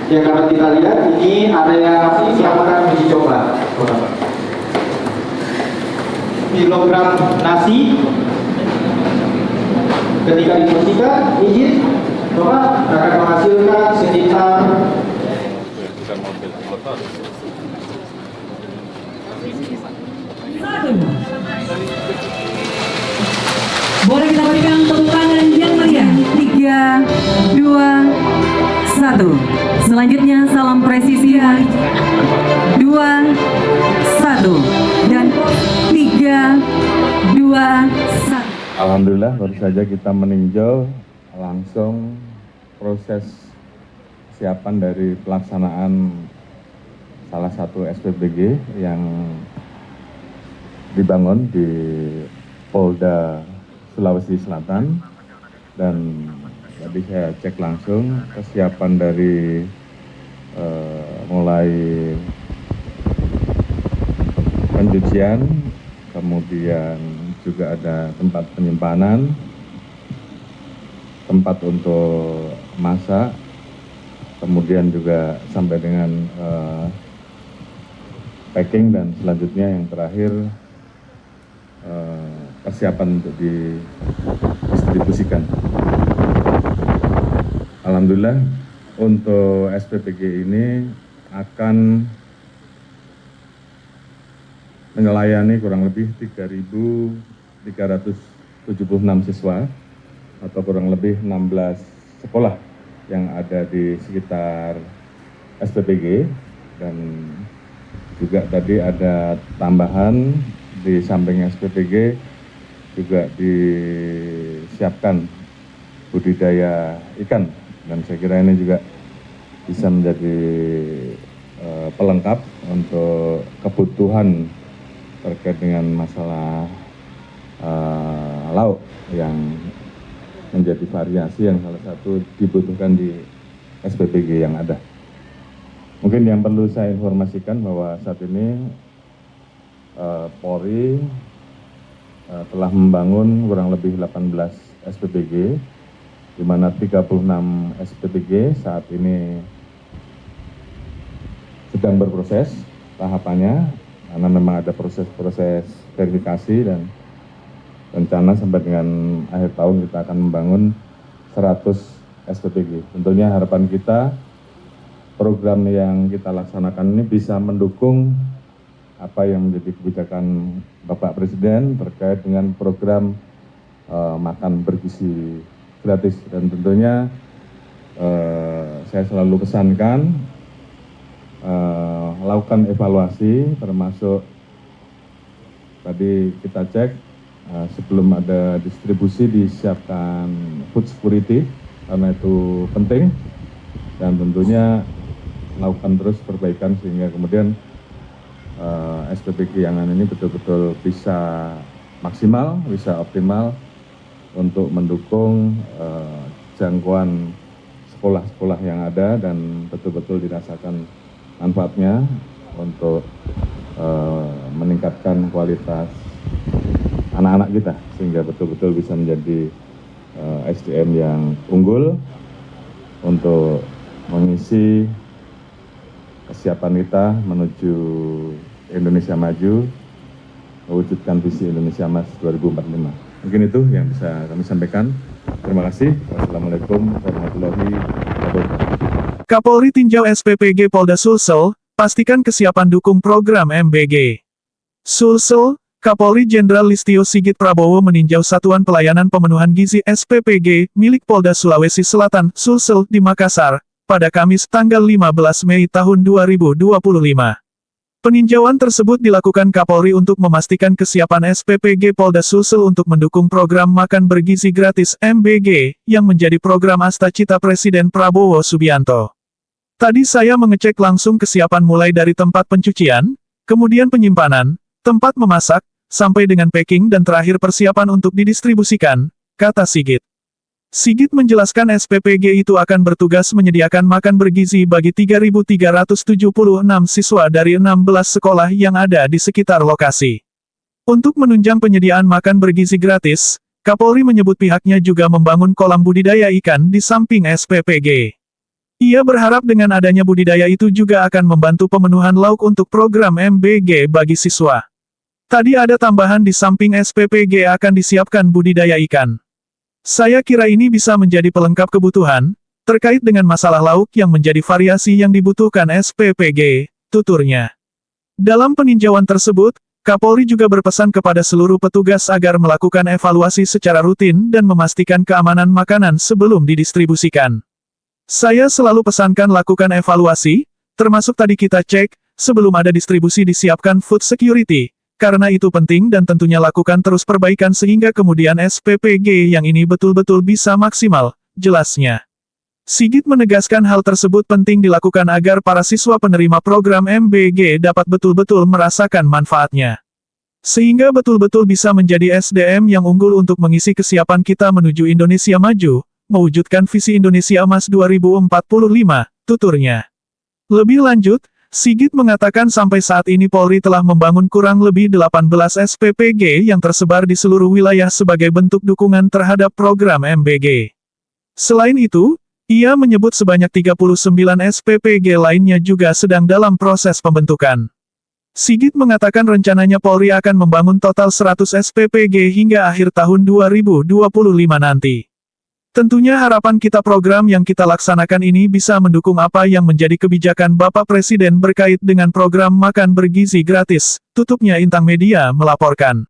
Ya kalau kita lihat ini area melakukan uji coba. Kilogram nasi ketika dibersihkan izin Bapak akan menghasilkan sekitar boleh kita berikan tepuk tangan yang meriah. 3, 2, 1. Selanjutnya salam presisi 2, 1 dan 3, 2, 1. Alhamdulillah baru saja kita meninjau langsung proses kesiapan dari pelaksanaan salah satu SPBG yang dibangun di Polda Sulawesi Selatan, dan tadi saya cek langsung kesiapan dari mulai pencucian, kemudian juga ada tempat penyimpanan, tempat untuk masak, kemudian juga sampai dengan packing, dan selanjutnya yang terakhir persiapan untuk didistribusikan. Alhamdulillah untuk SPBG ini akan melayani kurang lebih 3.376 siswa atau kurang lebih 16 sekolah yang ada di sekitar SPBG, dan juga tadi ada tambahan di samping SPBG juga disiapkan budidaya ikan, dan saya kira ini juga bisa menjadi pelengkap untuk kebutuhan terkait dengan masalah lauk yang menjadi variasi yang salah satu dibutuhkan di SPBG yang ada. Mungkin yang perlu saya informasikan bahwa saat ini Polri telah membangun kurang lebih 18 SPBG, di mana 36 SPBG saat ini sedang berproses tahapannya, karena memang ada proses-proses verifikasi, dan rencana sampai dengan akhir tahun kita akan membangun 100 SPBG. Tentunya harapan kita program yang kita laksanakan ini bisa mendukung apa yang menjadi kebijakan Bapak Presiden terkait dengan program makan bergizi gratis, dan tentunya saya selalu pesankan lakukan evaluasi, termasuk tadi kita cek sebelum ada distribusi disiapkan food security karena itu penting, dan tentunya lakukan terus perbaikan sehingga kemudian SPBG yang ini betul-betul bisa maksimal, bisa optimal untuk mendukung jangkauan sekolah-sekolah yang ada dan betul-betul dirasakan manfaatnya untuk meningkatkan kualitas anak-anak kita sehingga betul-betul bisa menjadi SDM yang unggul untuk mengisi kesiapan kita menuju Indonesia maju, mewujudkan visi Indonesia Emas 2045. Mungkin itu yang bisa kami sampaikan. Terima kasih. Wassalamualaikum warahmatullahi wabarakatuh. Kapolri tinjau SPBG Polda Sulsel, pastikan kesiapan dukung program MBG. Sulsel, Kapolri Jenderal Listio Sigit Prabowo meninjau Satuan Pelayanan Pemenuhan Gizi SPPG milik Polda Sulawesi Selatan, Sulsel di Makassar, pada Kamis tanggal 15 Mei tahun 2025. Peninjauan tersebut dilakukan Kapolri untuk memastikan kesiapan SPPG Polda Sulsel untuk mendukung program makan bergizi gratis MBG, yang menjadi program Astacita Presiden Prabowo Subianto. Tadi saya mengecek langsung kesiapan mulai dari tempat pencucian, kemudian penyimpanan, tempat memasak, sampai dengan packing dan terakhir persiapan untuk didistribusikan, kata Sigit. Sigit menjelaskan SPPG itu akan bertugas menyediakan makan bergizi bagi 3.376 siswa dari 16 sekolah yang ada di sekitar lokasi. Untuk menunjang penyediaan makan bergizi gratis, Kapolri menyebut pihaknya juga membangun kolam budidaya ikan di samping SPPG. Ia berharap dengan adanya budidaya itu juga akan membantu pemenuhan lauk untuk program MBG bagi siswa. Tadi ada tambahan di samping SPPG akan disiapkan budidaya ikan. Saya kira ini bisa menjadi pelengkap kebutuhan, terkait dengan masalah lauk yang menjadi variasi yang dibutuhkan SPPG, tuturnya. Dalam peninjauan tersebut, Kapolri juga berpesan kepada seluruh petugas agar melakukan evaluasi secara rutin dan memastikan keamanan makanan sebelum didistribusikan. Saya selalu pesankan lakukan evaluasi, termasuk tadi kita cek, sebelum ada distribusi disiapkan food security, karena itu penting dan tentunya lakukan terus perbaikan sehingga kemudian SPPG yang ini betul-betul bisa maksimal, jelasnya. Sigit menegaskan hal tersebut penting dilakukan agar para siswa penerima program MBG dapat betul-betul merasakan manfaatnya. Sehingga betul-betul bisa menjadi SDM yang unggul untuk mengisi kesiapan kita menuju Indonesia maju, mewujudkan visi Indonesia Emas 2045, tuturnya. Lebih lanjut, Sigit mengatakan sampai saat ini Polri telah membangun kurang lebih 18 SPPG yang tersebar di seluruh wilayah sebagai bentuk dukungan terhadap program MBG. Selain itu, ia menyebut sebanyak 39 SPPG lainnya juga sedang dalam proses pembentukan. Sigit mengatakan rencananya Polri akan membangun total 100 SPPG hingga akhir tahun 2025 nanti. Tentunya harapan kita program yang kita laksanakan ini bisa mendukung apa yang menjadi kebijakan Bapak Presiden berkait dengan program makan bergizi gratis, tutupnya Intang Media melaporkan.